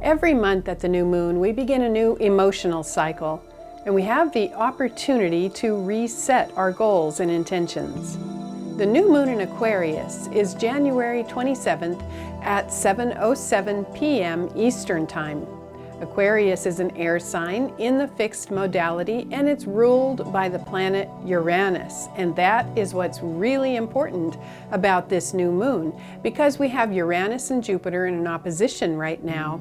Every month at the new moon, we begin a new emotional cycle, and we have the opportunity to reset our goals and intentions. The new moon in Aquarius is January 27th at 7:07 p.m. Eastern Time. Aquarius is an air sign in the fixed modality, and it's ruled by the planet Uranus. And that is what's really important about this new moon, because we have Uranus and Jupiter in an opposition right now,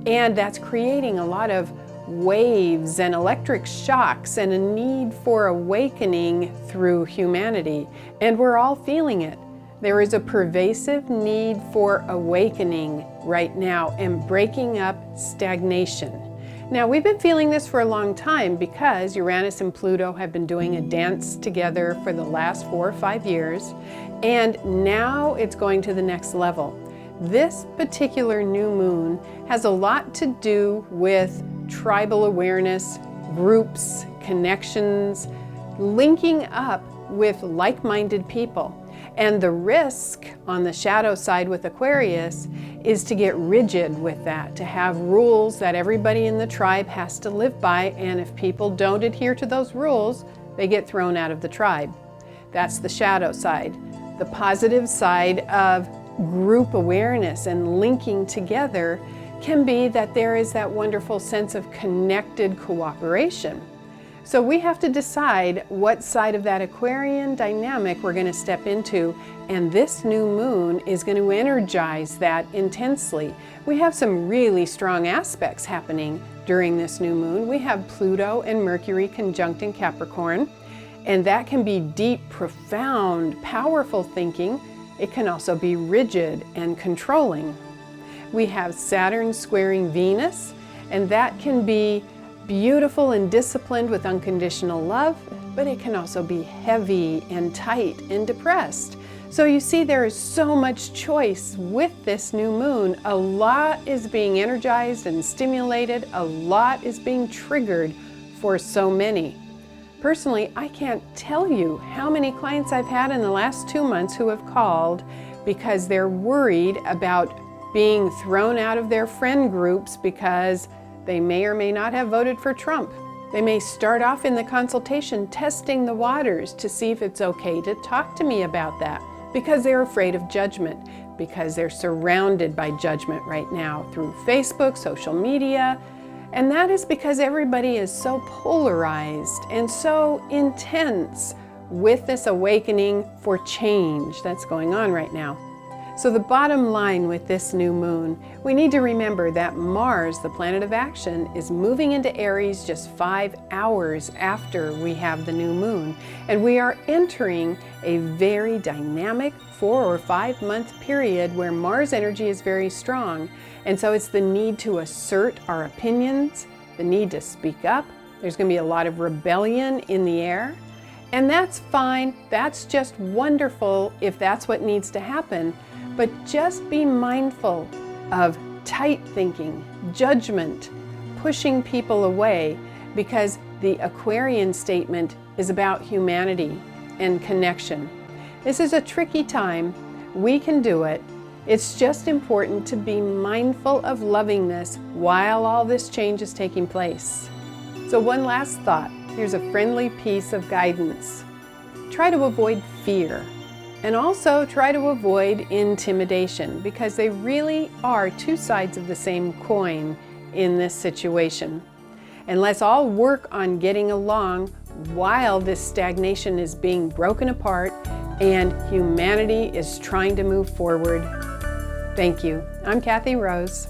and that's creating a lot of waves and electric shocks and a need for awakening through humanity. And we're all feeling it. There is a pervasive need for awakening right now and breaking up stagnation. Now, we've been feeling this for a long time because Uranus and Pluto have been doing a dance together for the last 4 or 5 years, and now it's going to the next level. This particular new moon has a lot to do with tribal awareness, groups, connections, linking up with like-minded people. And the risk on the shadow side with Aquarius is to get rigid with that, to have rules that everybody in the tribe has to live by, and if people don't adhere to those rules, they get thrown out of the tribe. That's the shadow side. The positive side of group awareness and linking together can be that there is that wonderful sense of connected cooperation. So we have to decide what side of that Aquarian dynamic we're going to step into, and this new moon is going to energize that intensely. We have some really strong aspects happening during this new moon. We have Pluto and Mercury conjunct in Capricorn, and that can be deep, profound, powerful thinking. It can also be rigid and controlling. We have Saturn squaring Venus, and that can be beautiful and disciplined with unconditional love, but it can also be heavy and tight and depressed. So you see, there is so much choice with this new moon. A lot is being energized and stimulated. A lot is being triggered for so many. Personally, I can't tell you how many clients I've had in the last 2 months who have called because they're worried about being thrown out of their friend groups because they may or may not have voted for Trump. They may start off in the consultation testing the waters to see if it's okay to talk to me about that because they're afraid of judgment, because they're surrounded by judgment right now through Facebook, social media. And that is because everybody is so polarized and so intense with this awakening for change that's going on right now. So the bottom line with this new moon, we need to remember that Mars, the planet of action, is moving into Aries just 5 hours after we have the new moon. And we are entering a very dynamic 4 or 5 month period where Mars energy is very strong. And so it's the need to assert our opinions, the need to speak up. There's going to be a lot of rebellion in the air. And that's fine. That's just wonderful if that's what needs to happen. But just be mindful of tight thinking, judgment, pushing people away, because the Aquarian statement is about humanity and connection. This is a tricky time. We can do it. It's just important to be mindful of lovingness while all this change is taking place. So one last thought. Here's a friendly piece of guidance. Try to avoid fear. And also try to avoid intimidation, because they really are two sides of the same coin in this situation. And let's all work on getting along while this stagnation is being broken apart and humanity is trying to move forward. Thank you. I'm Kathy Rose.